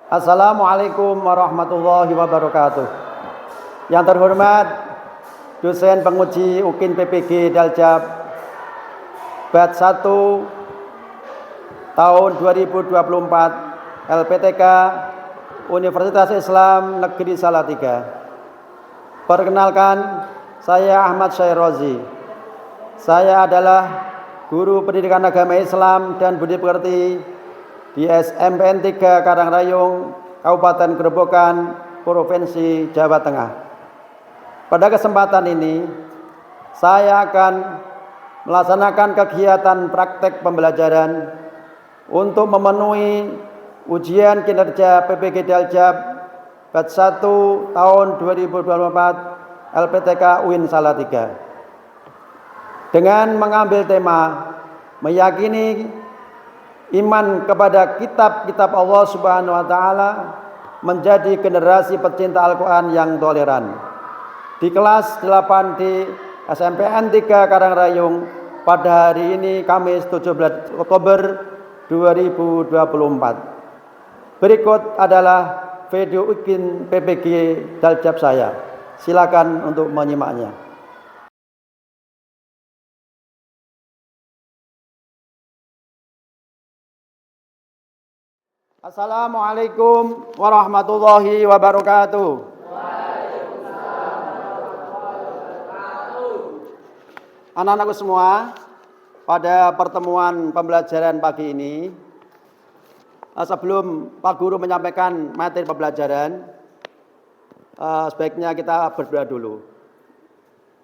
Assalamualaikum warahmatullahi wabarakatuh. Yang terhormat dosen penguji UKIN PPG Daljab Bat 1 tahun 2024 LPTK Universitas Islam Negeri Salatiga. Perkenalkan, saya Ahmad Syairozi. Saya adalah guru pendidikan agama Islam dan budi pekerti di SMPN 3 Karangrayung, Kabupaten Gerobokan, Provinsi Jawa Tengah. Pada kesempatan ini, saya akan melaksanakan kegiatan praktek pembelajaran untuk memenuhi ujian kinerja PPG Daljab Bat 1 tahun 2024 LPTK UIN Salatiga. Dengan mengambil tema meyakini iman kepada kitab-kitab Allah Subhanahu wa taala menjadi generasi pecinta Al-Qur'an yang toleran. Di kelas 8 di SMPN 3 Karangrayung pada hari ini Kamis 17 Oktober 2024. Berikut adalah video UKIN PPG Daljab saya. Silakan untuk menyimaknya. Assalamualaikum warahmatullahi wabarakatuh. Anak-anakku semua, pada pertemuan pembelajaran pagi ini, sebelum Pak Guru menyampaikan materi pembelajaran, sebaiknya kita berdoa dulu.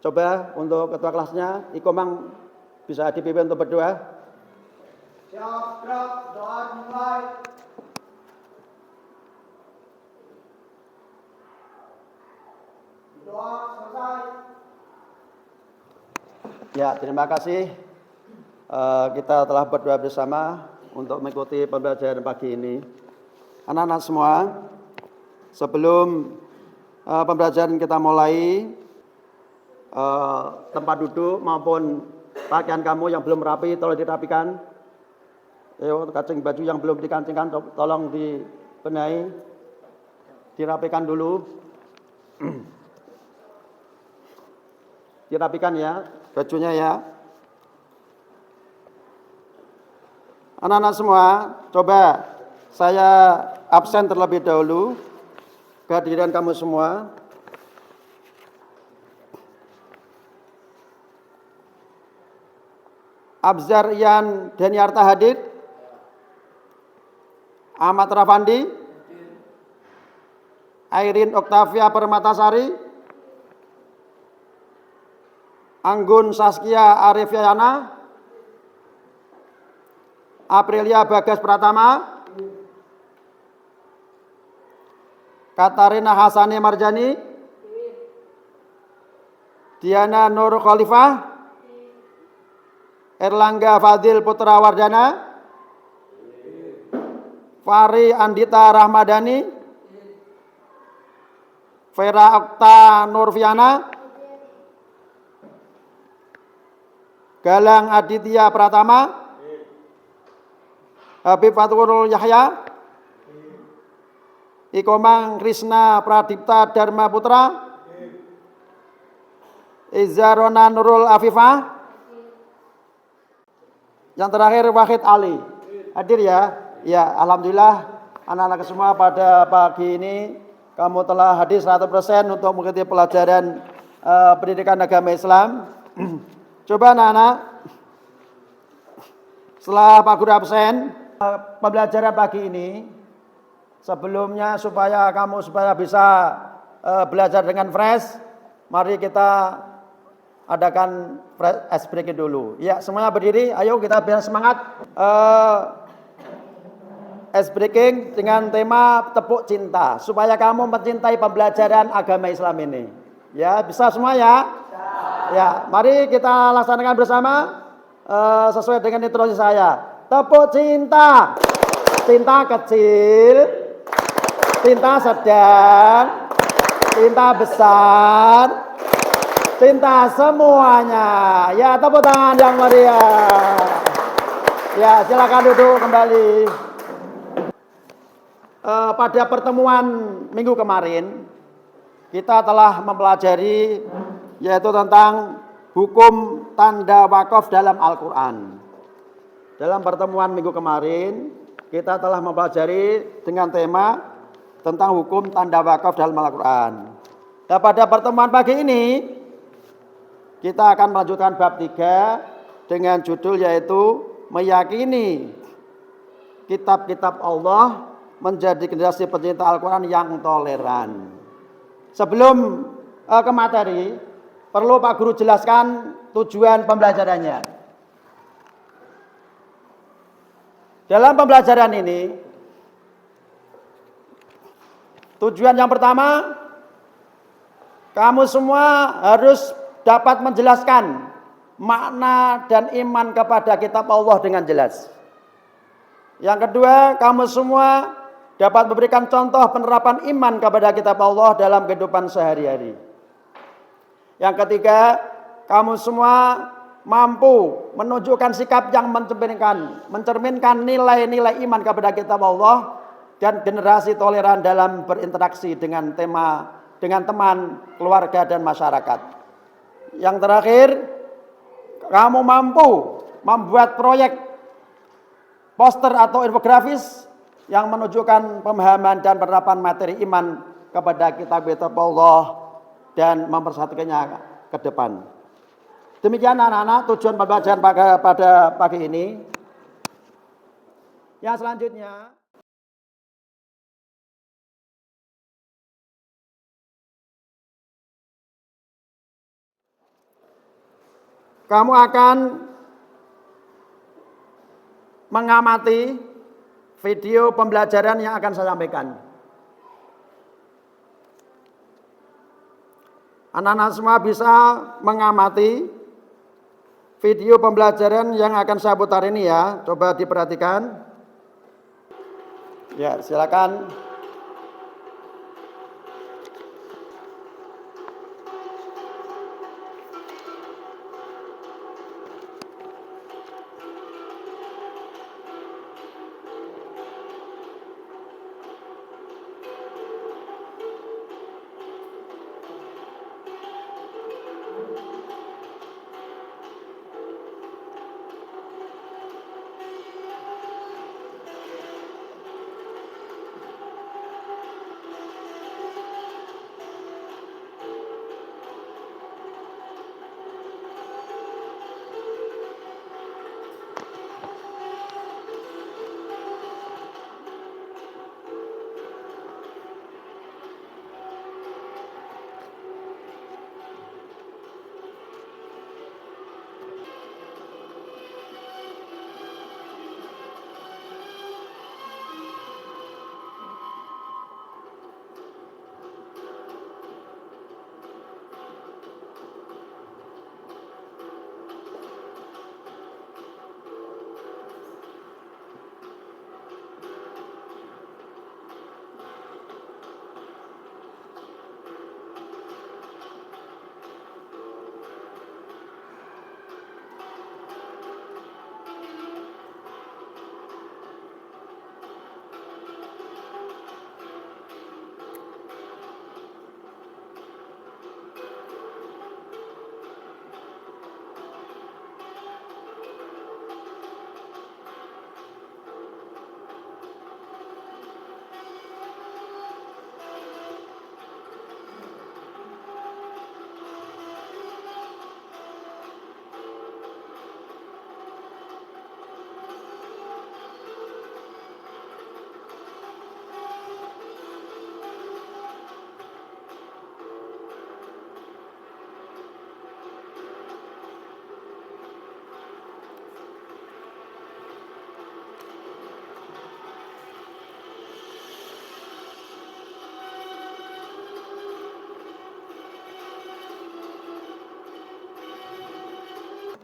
Coba untuk ketua kelasnya, Ikomang bisa dipimpin untuk berdoa. Siap, gerak, doa dimulai. Doa selesai. Ya, terima kasih. Kita telah berdoa bersama untuk mengikuti pembelajaran pagi ini. Anak-anak semua, sebelum pembelajaran kita mulai, tempat duduk maupun pakaian kamu yang belum rapi tolong dirapikan. Kancing baju yang belum dikancingkan tolong dibenahi, dirapikan dulu. Dirapikan ya bajunya ya. Anak-anak semua, coba saya absen terlebih dahulu kehadiran kamu semua. Abzar Ian Deniarta hadir. Ahmad Rafandi, Airin Oktavia Permatasari, Anggun Saskia Arifiana, Aprilia Bagas Pratama, Katarina Hasani Marjani, Diana Nur Khalifah, Erlangga Fadil Putra Wardana, Fari Andita Rahmadani, Vera Okta Nurfiana, Galang Aditya Pratama, Habib Faturul Yahya, Ikomang Krisna Pradipta Dharma Putra, Izarona Nurul Afifah, yang terakhir Wahid Ali. Hadir ya? Ya, alhamdulillah anak-anak semua pada pagi ini kamu telah hadir 100% untuk mengikuti pelajaran pendidikan agama Islam. Coba anak-anak, setelah Pak Guru absen, pembelajaran pagi ini, sebelumnya supaya kamu bisa belajar dengan fresh, mari kita adakan ice breaking dulu. Ya, semuanya berdiri, ayo kita biar semangat. Ice breaking dengan tema tepuk cinta, supaya kamu mencintai pembelajaran agama Islam ini. Ya, bisa semua ya? Ya, mari kita laksanakan bersama sesuai dengan instruksi saya. Tepuk cinta, cinta kecil, cinta sedang, cinta besar, cinta semuanya. Ya, tepuk tangan yang meriah. Ya, silakan duduk kembali. pada pertemuan minggu kemarin kita telah mempelajari yaitu tentang hukum tanda wakaf dalam Al-Quran. Dalam pertemuan minggu kemarin kita telah mempelajari dengan tema tentang hukum tanda wakaf dalam Al-Quran. Nah, pada pertemuan pagi ini kita akan melanjutkan bab 3 dengan judul yaitu meyakini kitab-kitab Allah menjadi generasi pencinta Al-Quran yang toleran. Sebelum ke materi, perlu Pak Guru jelaskan tujuan pembelajarannya. Dalam pembelajaran ini, tujuan yang pertama, kamu semua harus dapat menjelaskan makna dan iman kepada kitab Allah dengan jelas. Yang kedua, kamu semua dapat memberikan contoh penerapan iman kepada kitab Allah dalam kehidupan sehari-hari. Yang ketiga, kamu semua mampu menunjukkan sikap yang mencerminkan nilai-nilai iman kepada kitab Allah dan generasi toleran dalam berinteraksi dengan teman, keluarga dan masyarakat. Yang terakhir, kamu mampu membuat proyek poster atau infografis yang menunjukkan pemahaman dan penerapan materi iman kepada kitab-kitab Allah dan mempersatukannya ke depan. Demikian anak-anak tujuan pembelajaran pada pagi ini. Yang selanjutnya, kamu akan mengamati video pembelajaran yang akan saya sampaikan. Anak-anak semua bisa mengamati video pembelajaran yang akan saya putar ini ya. Coba diperhatikan. Ya, silakan.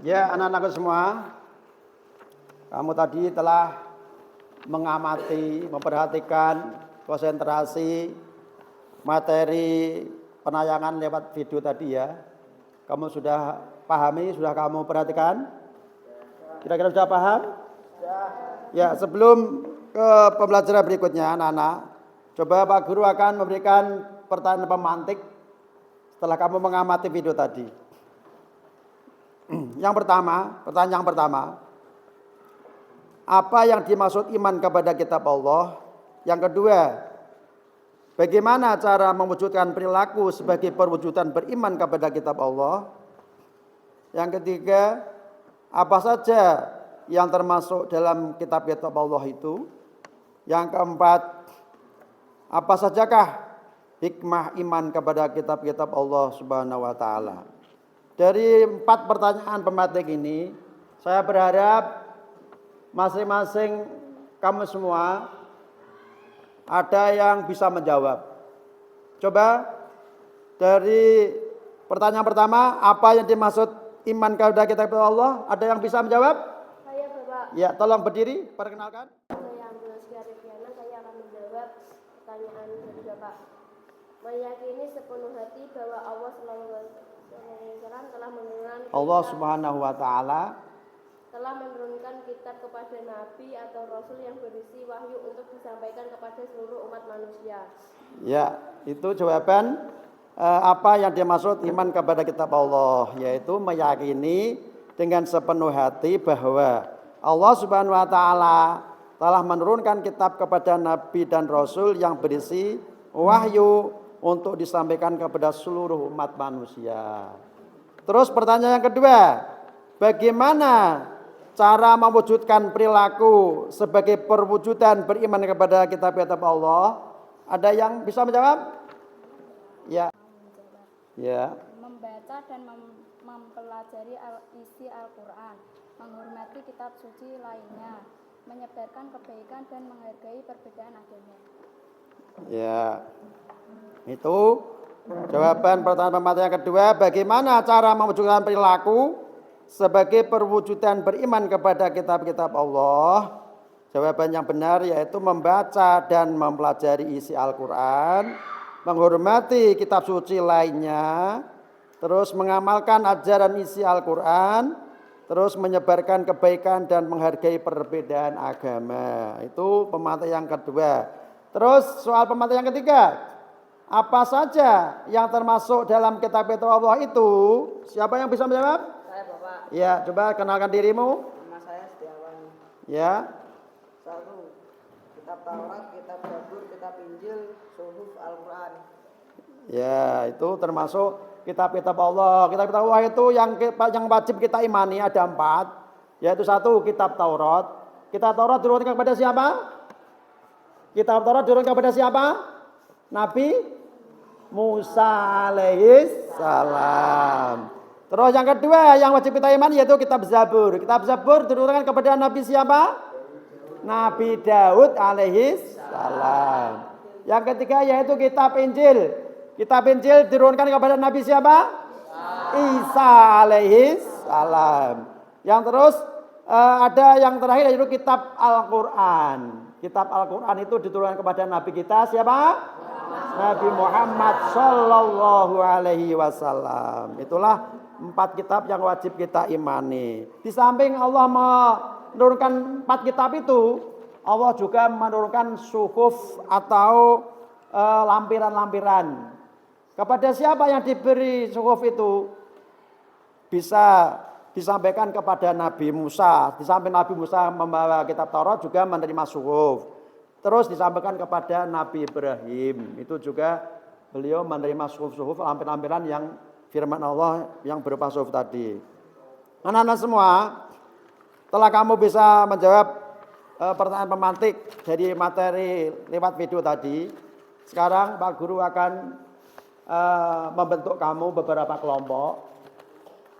Ya, anak-anakku semua, kamu tadi telah mengamati, memperhatikan, konsentrasi materi penayangan lewat video tadi ya. Kamu sudah pahami, sudah kamu perhatikan? Kira-kira sudah paham? Ya, sebelum ke pembelajaran berikutnya anak-anak, Coba Pak Guru akan memberikan pertanyaan pemantik setelah kamu mengamati video tadi. Pertanyaan yang pertama, apa yang dimaksud iman kepada kitab Allah? Yang kedua, bagaimana cara mewujudkan perilaku sebagai perwujudan beriman kepada kitab Allah? Yang ketiga, apa saja yang termasuk dalam kitab-kitab Allah itu? Yang keempat, apa sajakah hikmah iman kepada kitab-kitab Allah Subhanahu wa taala? Dari 4 pertanyaan pemantik ini, saya berharap masing-masing kamu semua ada yang bisa menjawab. Coba dari pertanyaan pertama, apa yang dimaksud iman kepada kitab Allah? Ada yang bisa menjawab? Saya, Bapak. Ya, tolong berdiri, perkenalkan. Saya Ambrus Syarifiana, saya akan menjawab pertanyaan dari Bapak. Meyakini sepenuh hati bahwa Allah telah menurunkan Allah Subhanahu wa taala telah menurunkan kitab kepada nabi atau rasul yang berisi wahyu untuk disampaikan kepada seluruh umat manusia. Ya, itu jawaban apa yang dimaksud iman kepada kitab Allah, yaitu meyakini dengan sepenuh hati bahwa Allah Subhanahu wa taala telah menurunkan kitab kepada nabi dan rasul yang berisi wahyu untuk disampaikan kepada seluruh umat manusia. Terus pertanyaan yang kedua, bagaimana cara mewujudkan perilaku sebagai perwujudan beriman kepada kitab-kitab Allah? Ada yang bisa menjawab? Ya. Ya. Membaca dan mempelajari isi Al-Quran, menghormati kitab suci lainnya, menyebarkan kebaikan dan menghargai perbedaan agama. Ya. Itu jawaban pertanyaan pemateri yang kedua, bagaimana cara mewujudkan perilaku sebagai perwujudan beriman kepada kitab-kitab Allah? Jawaban yang benar yaitu membaca dan mempelajari isi Al-Quran, menghormati kitab suci lainnya, terus mengamalkan ajaran isi Al-Quran, terus menyebarkan kebaikan dan menghargai perbedaan agama. Itu pemateri yang kedua. Terus soal pemateri yang ketiga, apa saja yang termasuk dalam kitab-kitab Allah itu? Siapa yang bisa menjawab? Saya, Bapak. Ya, coba kenalkan dirimu. Nama saya Setiawan. Ya. 1. Kitab Taurat, kitab Zabur, kitab Injil, Suhuf Al-Quran. Ya, itu termasuk kitab-kitab Allah. Kitab-kitab Allah itu yang wajib kita imani ada 4. Yaitu 1, kitab Taurat. Kitab Taurat diturunkan kepada siapa? Kitab Taurat diturunkan kepada siapa? Nabi Musa alaihis salam. Terus yang kedua yang wajib kita imani yaitu kitab Zabur. Kitab Zabur diturunkan kepada Nabi siapa? Nabi Daud alaihis salam. Yang ketiga yaitu kitab Injil. Kitab Injil diturunkan kepada Nabi siapa? Isa alaihis salam. Yang terus ada yang terakhir yaitu kitab Al-Quran. Kitab Al-Quran itu diturunkan kepada Nabi kita siapa? Nabi Muhammad sallallahu alaihi wasallam. Itulah 4 kitab yang wajib kita imani. Di samping Allah menurunkan 4 kitab itu, Allah juga menurunkan suhuf atau lampiran-lampiran. Kepada siapa yang diberi suhuf itu? Bisa disampaikan kepada Nabi Musa. Di samping Nabi Musa membawa kitab Taurat juga menerima suhuf. Terus disampaikan kepada Nabi Ibrahim. Itu juga beliau menerima suhuf-suhuf lampiran-lampiran yang firman Allah yang berupa suhuf tadi. Anak-anak semua, setelah kamu bisa menjawab pertanyaan pemantik dari materi lewat video tadi, sekarang Pak Guru akan membentuk kamu beberapa kelompok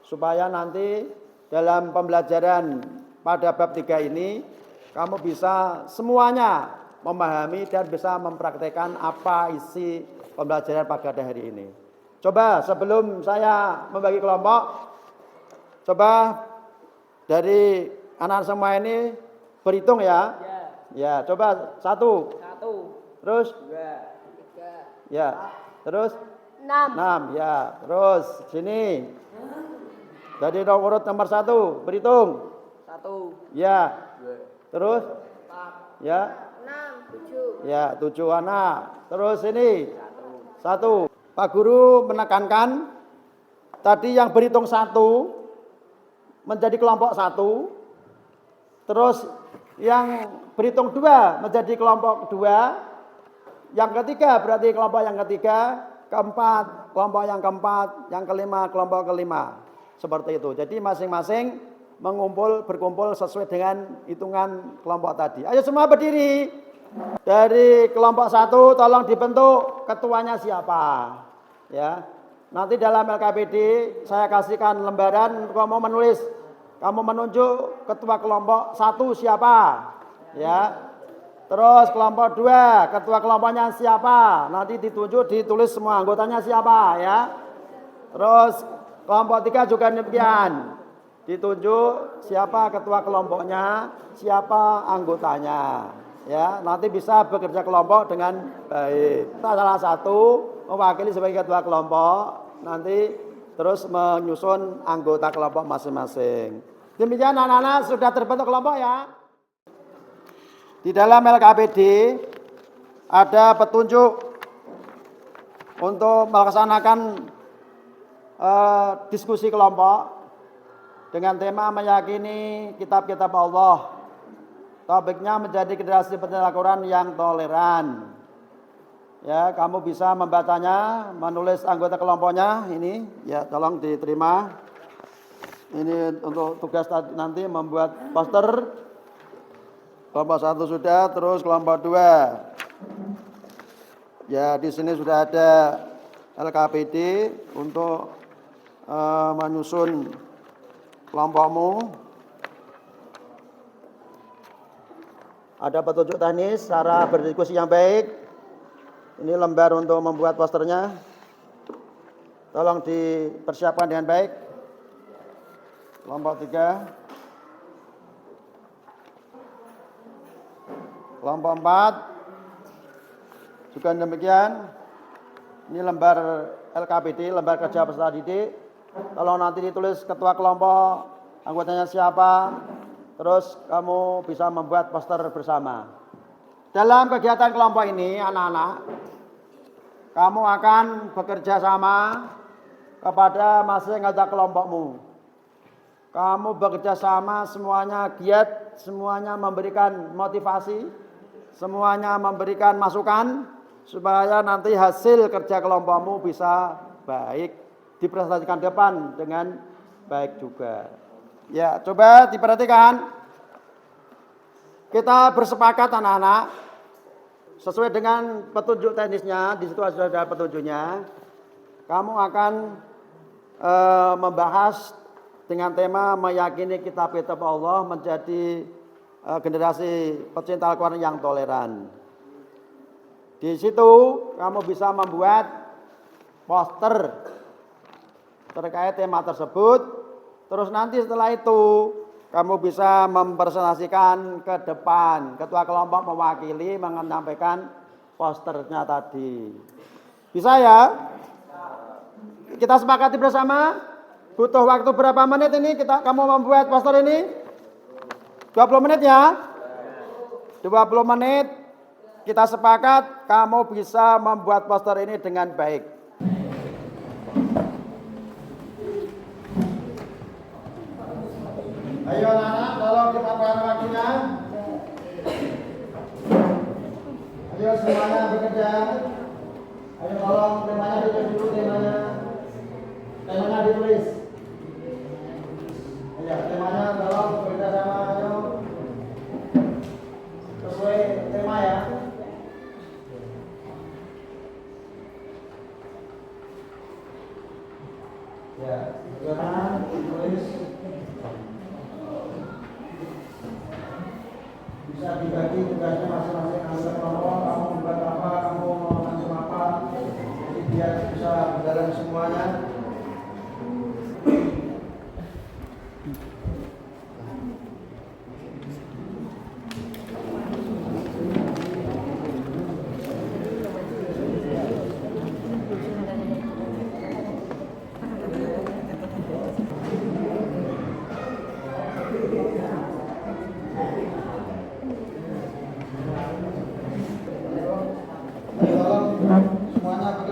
supaya nanti dalam pembelajaran pada bab 3 ini kamu bisa semuanya memahami dan bisa mempraktekkan apa isi pembelajaran pada hari ini. Coba sebelum saya membagi kelompok, coba dari anak semua ini berhitung ya. Ya, coba 1. 1. Terus 2. 3. ya. Terus 6. 6 ya. Terus sini. Dari urut nomor 1 berhitung. 1. Ya. 2. Terus 4. ya. 6. 7. Ya, 7 anak. Terus ini 1. Pak Guru menekankan tadi yang berhitung 1 menjadi kelompok 1. Terus yang berhitung 2 menjadi kelompok 2. Yang ketiga berarti kelompok yang ketiga, keempat kelompok yang keempat, yang kelima kelompok kelima. Seperti itu. Jadi masing-masing berkumpul sesuai dengan hitungan kelompok tadi. Ayo semua berdiri. Dari kelompok 1 tolong dibentuk ketuanya siapa. Ya. Nanti dalam LKPD saya kasihkan lembaran kamu menulis. Kamu menunjuk ketua kelompok 1 siapa. Ya. Terus kelompok 2, ketua kelompoknya siapa? Nanti ditulis semua anggotanya siapa ya. Terus kelompok 3 juga demikian. Ditunjuk siapa ketua kelompoknya, siapa anggotanya. Ya, nanti bisa bekerja kelompok dengan baik. Salah satu mewakili sebagai ketua kelompok, nanti terus menyusun anggota kelompok masing-masing. Demikian anak-anak sudah terbentuk kelompok ya. Di dalam LKPD ada petunjuk untuk melaksanakan diskusi kelompok dengan tema meyakini kitab-kitab Allah. Topiknya menjadi generasi pencinta Al-Quran yang toleran. Ya, kamu bisa membacanya, menulis anggota kelompoknya ini, ya tolong diterima. Ini untuk tugas nanti membuat poster. Kelompok 1 sudah, terus kelompok 2. Ya, di sini sudah ada LKPD untuk menyusun kelompokmu. Ada petunjuk teknis, cara berdiskusi yang baik. Ini lembar untuk membuat posternya. Tolong dipersiapkan dengan baik. Kelompok 3. Kelompok 4 juga demikian. Ini lembar LKPD, lembar kerja peserta didik. Tolong nanti ditulis ketua kelompok, anggotanya siapa. Terus kamu bisa membuat poster bersama. Dalam kegiatan kelompok ini anak-anak, kamu akan bekerja sama kepada masing-masing anggota kelompokmu. Kamu bekerja sama, semuanya giat, semuanya memberikan motivasi, semuanya memberikan masukan supaya nanti hasil kerja kelompokmu bisa baik, dipresentasikan depan dengan baik juga. Ya, coba diperhatikan. Kita bersepakat anak-anak sesuai dengan petunjuk teknisnya, di situ sudah ada petunjuknya. Kamu akan membahas dengan tema meyakini kitab-kitab Allah menjadi generasi pecinta Al-Quran yang toleran. Di situ kamu bisa membuat poster terkait tema tersebut. Terus nanti setelah itu kamu bisa mempresentasikan ke depan. Ketua kelompok mewakili menyampaikan posternya tadi. Bisa ya? Kita sepakati bersama. Butuh waktu berapa menit ini kamu membuat poster ini? 20 menit ya? 20 menit. Kita sepakat kamu bisa membuat poster ini dengan baik. Ayo anak-anak, tolong dimanfaatkan waktunya. Ayo semuanya bekerja. Ayo tolong temanya ditulis dulu, temanya ditulis. Ayo temanya tolong bekerja sama, ayo sesuai tema ya. Ya, sekarang tulis. Bisa dibagi tugasnya masing-masing anggota kelompok, kamu membuat apa, kamu mau langsung apa, jadi biar bisa berjalan semuanya.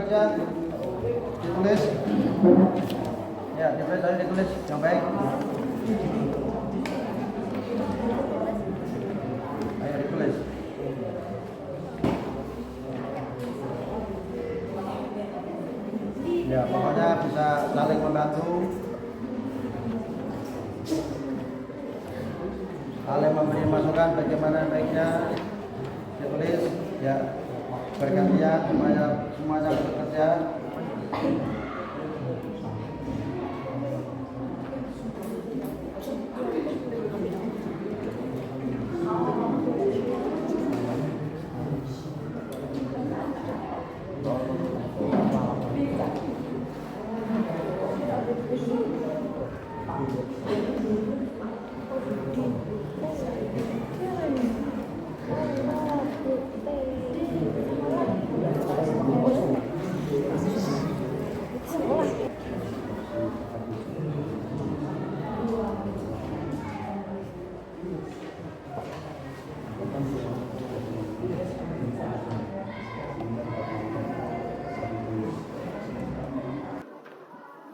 bekerja ditulis. Ya, ditulis yang baik. Ayo ditulis. Ya, pokoknya bisa saling membantu, saling memberi masukan bagaimana baiknya ditulis. Ya, bergantian semuanya bekerja.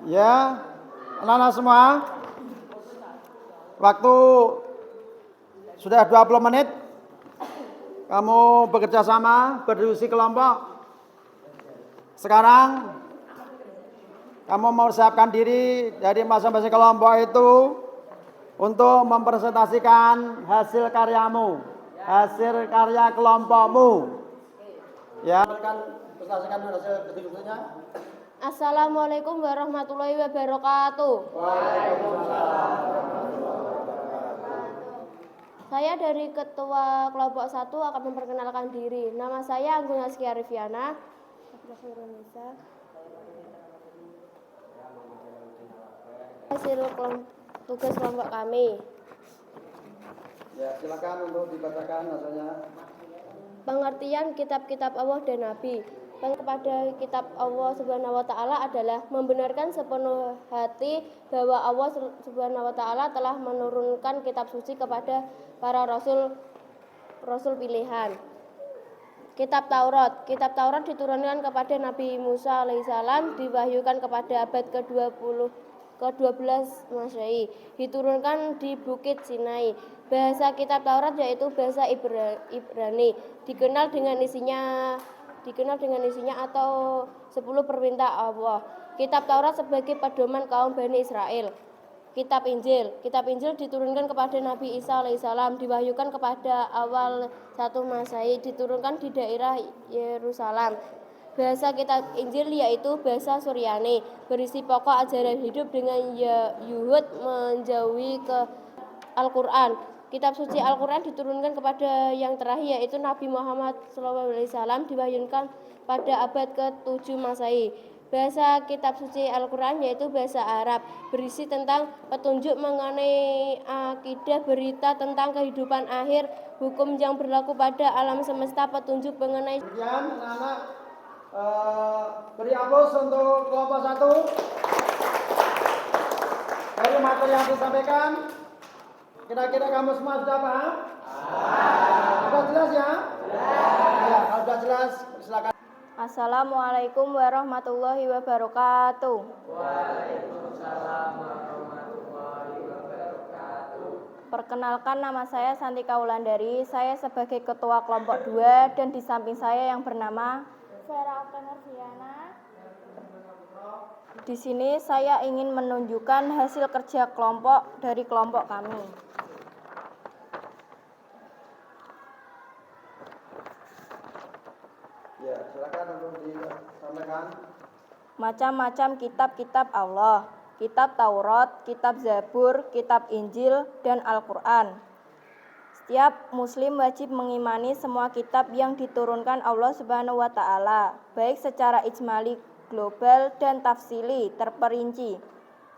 Ya, anak-anak semua, waktu sudah 20 menit, kamu bekerja sama, berdiskusi kelompok. Sekarang, kamu mau siapkan diri dari masing-masing kelompok itu untuk mempresentasikan hasil karyamu, hasil karya kelompokmu. Ya, kan presentasikan hasil diskusinya. Assalamualaikum warahmatullahi wabarakatuh. Saya dari Ketua Kelompok 1 akan memperkenalkan diri. Nama saya Anggun Askia Riviana. Hasil tugas kelompok kami. Ya, silakan untuk dibacakan hasilnya. Pengertian kitab-kitab Allah dan Nabi. Kepada kitab Allah Subhanahu wa taala adalah membenarkan sepenuh hati bahwa Allah Subhanahu wa taala telah menurunkan kitab suci kepada para rasul pilihan. Kitab Taurat diturunkan kepada Nabi Musa alaihissalam, diwahyukan kepada abad ke-12 Masehi, diturunkan di Bukit Sinai. Bahasa kitab Taurat yaitu bahasa Ibrani, dikenal dengan isinya atau 10 perintah Allah. Kitab Taurat sebagai pedoman kaum Bani Israel. Kitab Injil diturunkan kepada Nabi Isa alaihissalam, diwahyukan kepada awal 1 Masehi, diturunkan di daerah Yerusalem. Bahasa kitab Injil yaitu bahasa Suryani, berisi pokok ajaran hidup dengan Yuhud menjauhi ke Al-Quran. Kitab suci Al-Quran diturunkan kepada yang terakhir yaitu Nabi Muhammad SAW, diwahyukan pada abad ke-7 Masehi. Bahasa kitab suci Al-Quran yaitu bahasa Arab, berisi tentang petunjuk mengenai akidah, berita tentang kehidupan akhir, hukum yang berlaku pada alam semesta, petunjuk mengenai. Kemudian anak-anak beri aplaus untuk kelompok 1. Dari materi yang disampaikan, kira-kira kamu semua sudah paham? Sudah jelas ya? Ya, kalau sudah jelas, silakan. Assalamualaikum warahmatullahi wabarakatuh. Perkenalkan, nama saya Santika Wulandari. Saya sebagai ketua kelompok 2 dan di samping saya yang bernama Vera Oktaviana. Di sini saya ingin menunjukkan hasil kerja kelompok dari kelompok kami. Ya, silakan untuk disampaikan. Macam-macam kitab-kitab Allah, kitab Taurat, kitab Zabur, kitab Injil, dan Al-Quran. Setiap muslim wajib mengimani semua kitab yang diturunkan Allah Subhanahu wa taala, baik secara ijmali, global, dan tafsili, terperinci.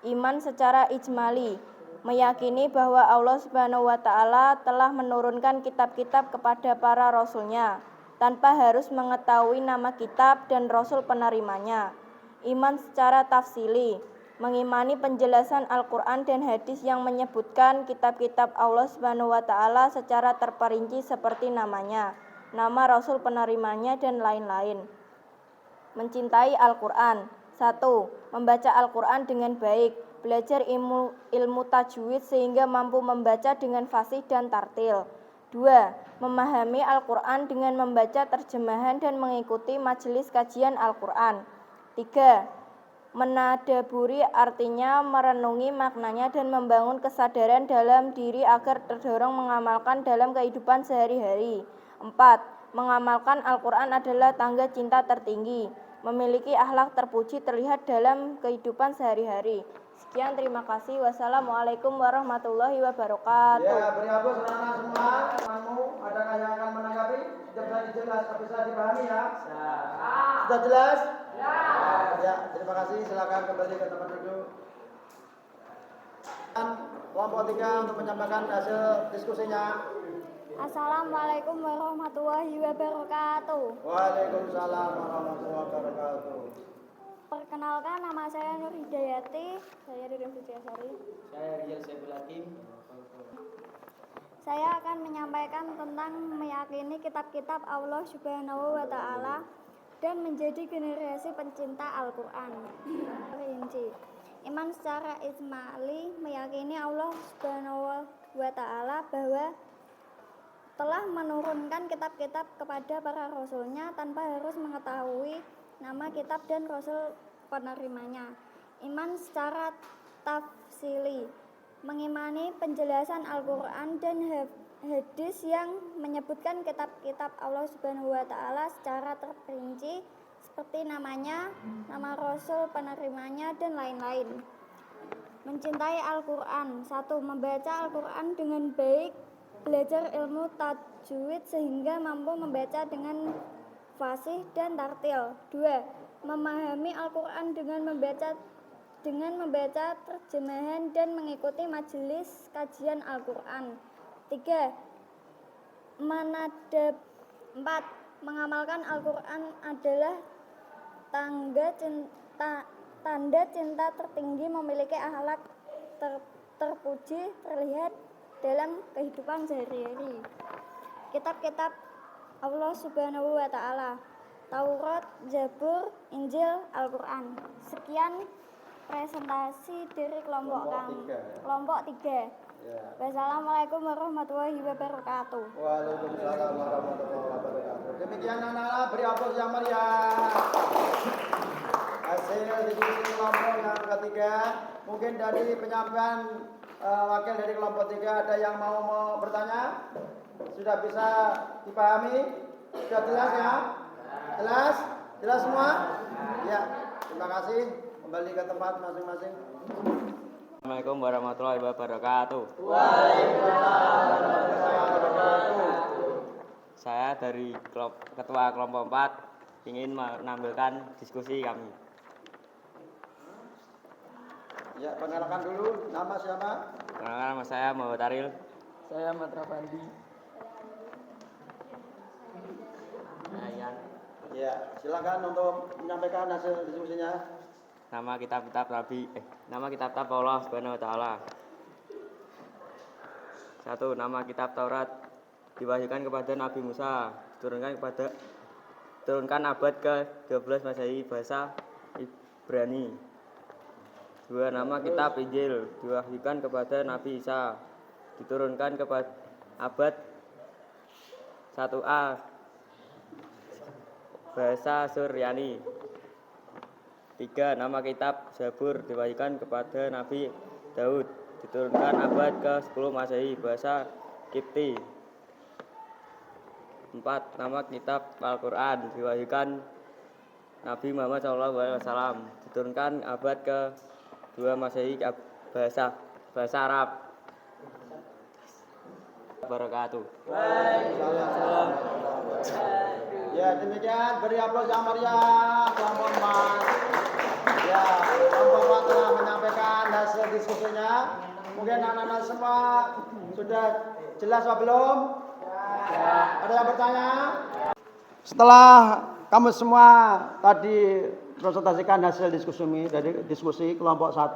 Iman secara ijmali, meyakini bahwa Allah Subhanahu wa taala telah menurunkan kitab-kitab kepada para rasulnya, tanpa harus mengetahui nama kitab dan rasul penerimanya. Iman secara tafsili, mengimani penjelasan Al-Quran dan hadis yang menyebutkan kitab-kitab Allah Subhanahu wa taala secara terperinci seperti namanya, nama rasul penerimanya, dan lain-lain. mencintai Al-Quran. 1. Membaca Al-Quran dengan baik, belajar ilmu tajwid sehingga mampu membaca dengan fasih dan tartil. 2. Memahami Al-Quran dengan membaca terjemahan dan mengikuti majelis kajian Al-Quran. 3. Menadaburi artinya, merenungi maknanya dan membangun kesadaran dalam diri agar terdorong mengamalkan dalam kehidupan sehari-hari. 4. Mengamalkan Al-Quran adalah tangga cinta tertinggi. Memiliki akhlak terpuji terlihat dalam kehidupan sehari-hari. Sekian, terima kasih. Wassalamualaikum warahmatullahi wabarakatuh. Ya, beri aplaus anak-anak semua. Kamu adakah yang akan menanggapi? Sudah jelas, bisa dipahami ya? Sudah jelas? Ya, terima kasih. Silakan kembali ke tempat duduk. Kelompok 3 untuk menyampaikan hasil diskusinya. Assalamualaikum warahmatullahi wabarakatuh. Waalaikumsalam warahmatullahi wabarakatuh. Perkenalkan, nama saya Nur Hidayati. Saya Ririn Fitriasari. Saya Rizal Saiful Hakim. Saya akan menyampaikan tentang meyakini kitab-kitab Allah Subhanahu wa Ta'ala dan menjadi generasi pencinta Al-Quran. Rinci. Iman secara ijmali meyakini Allah Subhanahu wa Ta'ala bahwa telah menurunkan kitab-kitab kepada para rasulnya tanpa harus mengetahui nama kitab dan rasul penerimanya. Iman secara tafsili mengimani penjelasan Al-Quran dan hadis yang menyebutkan kitab-kitab Allah Subhanahu wa Ta'ala secara terperinci seperti namanya, nama rasul penerimanya, dan lain-lain. Mencintai Al-Quran. 1. Membaca Al-Quran dengan baik, belajar ilmu tajwid sehingga mampu membaca dengan fasih dan tartil. 2. Memahami Al-Quran dengan membaca terjemahan dan mengikuti majelis kajian Al-Quran. 3. 4. Mengamalkan Al-Quran adalah tanda cinta tertinggi. Memiliki akhlak terpuji terlihat dalam kehidupan sehari-hari. Kitab-kitab Allah Subhanahu wa Ta'ala: Taurat, Zabur, Injil, Al-Quran. Sekian presentasi dari kelompok kami. Kelompok 3. Ya. Wassalamualaikum warahmatullahi wabarakatuh. Waalaikumsalam warahmatullahi wabarakatuh. Demikian anak-anak, beri aplaus yang meriah. Hasil diskusi kelompok yang ketiga. Mungkin dari penyampaian wakil dari kelompok 3 ada yang mau bertanya? Sudah bisa dipahami? Sudah jelas ya? Jelas? Jelas semua? Ya, terima kasih. Kembali ke tempat masing-masing. Assalamualaikum warahmatullahi wabarakatuh. Waalaikumsalam warahmatullahi wabarakatuh. Saya dari Ketua Kelompok 4 ingin menampilkan diskusi kami. Ya, perkenalkan dulu. Nama siapa? Perkenalkan, nama saya Muhammad Aril. Saya Matra Fandi. Ya, silakan untuk menyampaikan hasil diskusinya. Nama kitab-kitab Allah Subhanahu wa Ta'ala. 1. Nama kitab Taurat diwahyukan kepada Nabi Musa, diturunkan abad ke-12 Masehi, bahasa Ibrani. 2. Nama kitab Injil diwahyukan kepada Nabi Isa, diturunkan kepada abad 1A, bahasa Suryani. 3. Nama kitab Zabur diwahyukan kepada Nabi Daud, diturunkan abad ke-10 Masehi, bahasa Kipti. 4. Nama kitab Al-Quran diwahyukan Nabi Muhammad SAW, diturunkan abad ke-2 Masehi, bahasa Arab. Wabarakatuh. Waalaikumsalam. Ya, demikian beri aplaus yang meriah kelompok 4. Ya, kelompok 4 telah menyampaikan hasil diskusinya. Mungkin anak-anak semua sudah jelas atau belum? Ya. Ada yang bertanya? Setelah kamu semua tadi presentasikan hasil diskusi dari diskusi kelompok 1,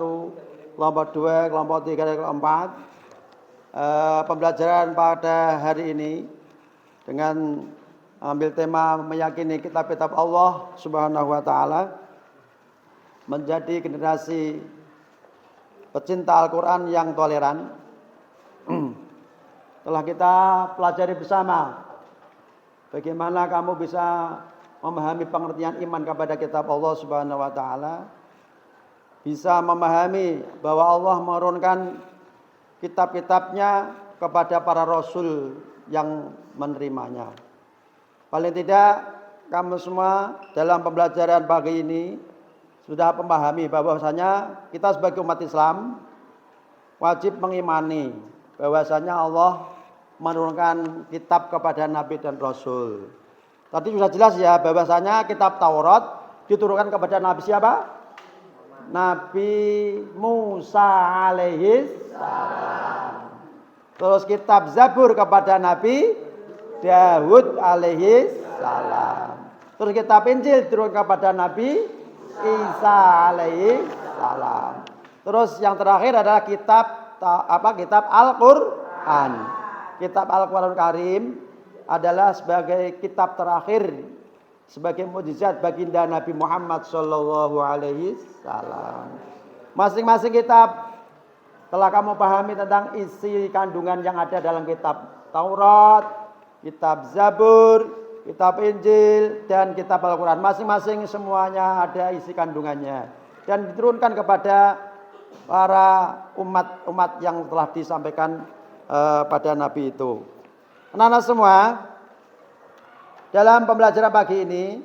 kelompok 2, kelompok 3, dan kelompok 4, pembelajaran pada hari ini dengan ambil tema meyakini kitab-kitab Allah Subhanahu wa taala, menjadi generasi pecinta Al-Qur'an yang toleran. Telah kita pelajari bersama bagaimana kamu bisa memahami pengertian iman kepada kitab Allah Subhanahu wa taala, bisa memahami bahwa Allah menurunkan kitab-kitabnya kepada para rasul yang menerimanya. Paling tidak kamu semua dalam pembelajaran pagi ini sudah memahami bahwasanya kita sebagai umat Islam wajib mengimani bahwasanya Allah menurunkan kitab kepada nabi dan rasul. Tadi sudah jelas ya bahwasanya kitab Taurat diturunkan kepada nabi siapa? Nabi Musa alaihi salam. Terus kitab Zabur kepada Nabi Daud alaihi salam. Terus kitab Injil turun kepada Nabi Isa alaihi salam. Terus yang terakhir adalah kitab Al-Qur'an. Kitab Al-Qur'an Karim adalah sebagai kitab terakhir sebagai mukjizat baginda Nabi Muhammad sallallahu alaihi wasallam. Masing-masing kitab telah kamu pahami tentang isi kandungan yang ada dalam kitab Taurat, kitab Zabur, kitab Injil, dan kitab Al-Qur'an. Masing-masing semuanya ada isi kandungannya dan diturunkan kepada para umat yang telah disampaikan pada Nabi itu. Anak-anak semua, dalam pembelajaran pagi ini,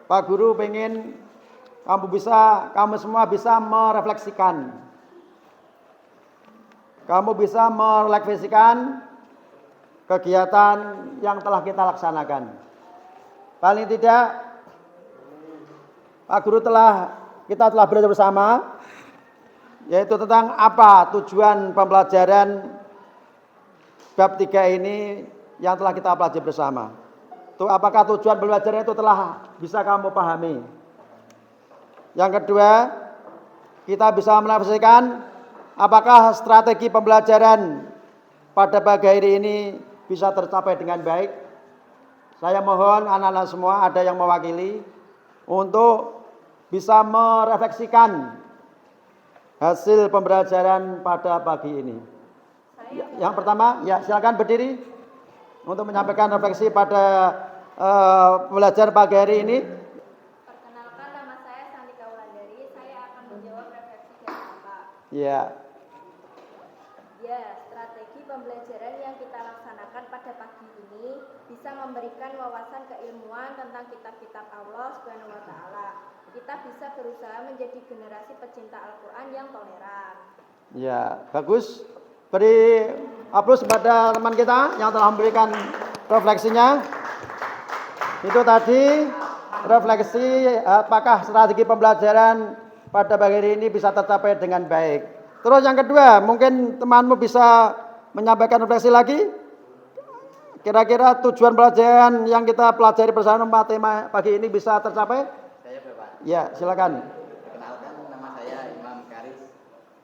Pak Guru pengen kamu semua bisa merefleksikan. Kamu bisa merefleksikan kegiatan yang telah kita laksanakan. Paling tidak, Pak Guru kita telah belajar bersama, yaitu tentang apa tujuan pembelajaran bab 3 ini yang telah kita pelajari bersama. Apakah tujuan belajarnya itu telah bisa kamu pahami? Yang kedua, kita bisa merefleksikan apakah strategi pembelajaran pada pagi hari ini bisa tercapai dengan baik. Saya mohon anak-anak semua ada yang mewakili untuk bisa merefleksikan hasil pembelajaran pada pagi ini. Yang pertama, ya silakan berdiri untuk menyampaikan refleksi pada pembelajaran pagi hari ini. Perkenalkan, nama saya Santika Wulandari. Saya akan menjawab refleksi dari Bapak. Ya. Ya, strategi pembelajaran yang kita laksanakan pada pagi ini bisa memberikan wawasan keilmuan tentang kitab-kitab Allah Subhanahu wa taala. Kita bisa berusaha menjadi generasi pecinta Al-Qur'an yang toleran. Ya, bagus. Beri aplaus kepada teman kita yang telah memberikan refleksinya. Itu tadi refleksi apakah strategi pembelajaran pada pagi hari ini bisa tercapai dengan baik. Terus yang kedua, mungkin temanmu bisa menyampaikan refleksi lagi. Kira-kira tujuan pelajaran yang kita pelajari bersama tema pagi ini bisa tercapai? Saya Bapak. Ya, silakan. Perkenalkan, nama saya Imam Karis.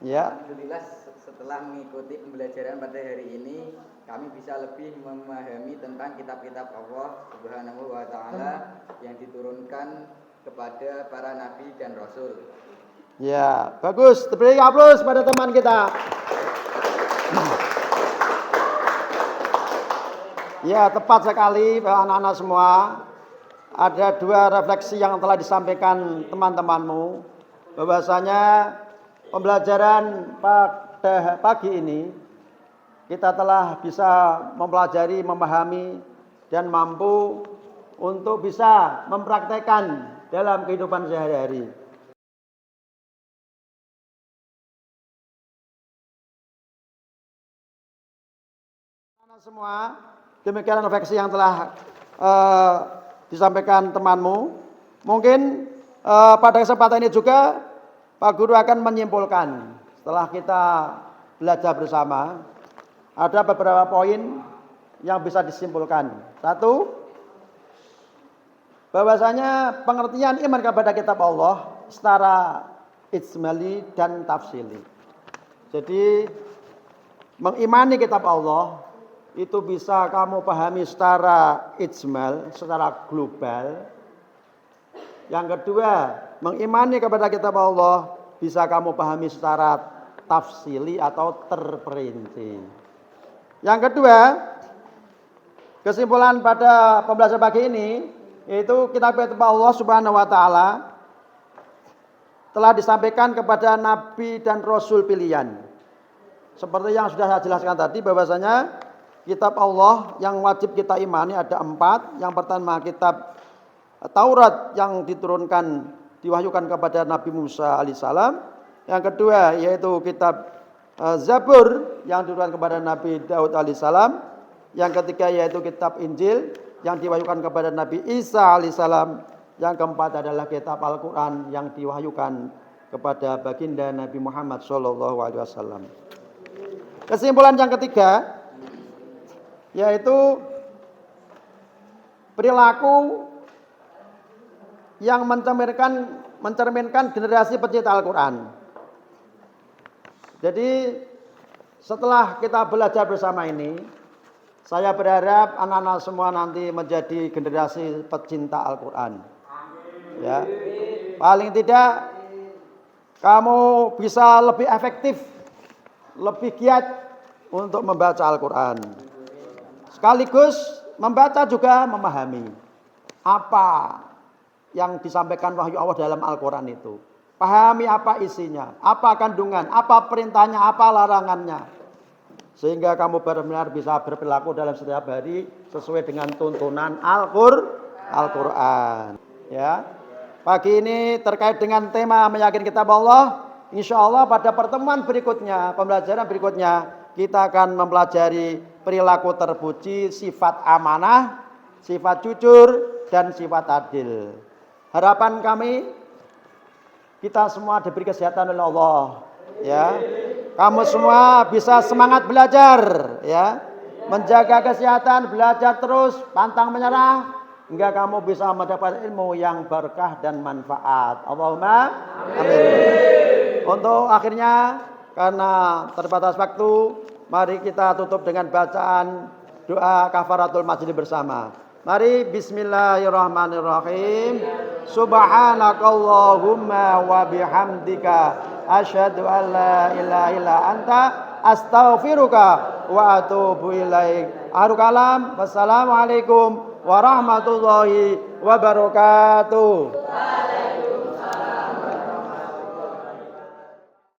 Ya. Alhamdulillah setelah mengikuti pembelajaran pada hari ini, kami bisa lebih memahami tentang kitab-kitab Allah Subhanahu wa taala yang diturunkan kepada para nabi dan rasul. Ya, bagus. Beri aplaus pada teman kita. Ya, tepat sekali anak-anak semua. Ada dua refleksi yang telah disampaikan teman-temanmu. Bahwasanya pembelajaran pada pagi ini kita telah bisa mempelajari, memahami, dan mampu untuk bisa mempraktekkan dalam kehidupan sehari-hari. Semua demikian refleksi yang telah disampaikan temanmu. Mungkin pada kesempatan ini juga Pak Guru akan menyimpulkan setelah kita belajar bersama. Ada beberapa poin yang bisa disimpulkan. Satu, bahwasanya pengertian iman kepada kitab Allah secara ijmali dan tafsili. Jadi mengimani kitab Allah itu bisa kamu pahami secara ijmal, secara global. Yang kedua, mengimani kepada kitab Allah bisa kamu pahami secara tafsili atau terperinci. Yang kedua, kesimpulan pada pembelajaran pagi ini yaitu kitab Allah Subhanahu wa taala telah disampaikan kepada nabi dan rasul pilihan. Seperti yang sudah saya jelaskan tadi bahwasanya kitab Allah yang wajib kita imani ada 4. Yang pertama kitab Taurat yang diturunkan diwahyukan kepada Nabi Musa alaihissalam. Yang kedua yaitu kitab Zabur yang diturunkan kepada Nabi Daud alaihissalam. Yang ketiga yaitu kitab Injil yang diwahyukan kepada Nabi Isa alaihissalam. Yang keempat adalah kitab Al-Quran yang diwahyukan kepada baginda Nabi Muhammad SAW. Kesimpulan yang ketiga yaitu perilaku yang mencerminkan generasi pecinta Al-Quran. Jadi setelah kita belajar bersama ini, saya berharap anak-anak semua nanti menjadi generasi pecinta Al-Quran. Ya, paling tidak kamu bisa lebih efektif, lebih giat untuk membaca Al-Quran. Sekaligus membaca juga memahami apa yang disampaikan wahyu Allah dalam Al-Quran itu. Pahami apa isinya, apa kandungan, apa perintahnya, apa larangannya. Sehingga kamu benar-benar bisa berperilaku dalam setiap hari sesuai dengan tuntunan Al-Quran. Ya. Pagi ini terkait dengan tema meyakini kitab Allah. Insya Allah pada pertemuan berikutnya, pembelajaran berikutnya, kita akan mempelajari perilaku terpuji, sifat amanah, sifat jujur, dan sifat adil. Harapan kami, kita semua diberi kesehatan oleh Allah. Ya, kamu semua bisa semangat belajar, ya, menjaga kesehatan, belajar terus, pantang menyerah. Hingga kamu bisa mendapat ilmu yang berkah dan manfaat. Allahumma amin. Untuk akhirnya, karena terbatas waktu, mari kita tutup dengan bacaan doa kafaratul majlis bersama. Mari bismillahirrahmanirrahim. Subhanakallahumma wa bihamdika asyhadu an la ilaha illa anta astaghfiruka wa atubu ilaik. Akhirul kalam. Wassalamualaikum warahmatullahi wabarakatuh.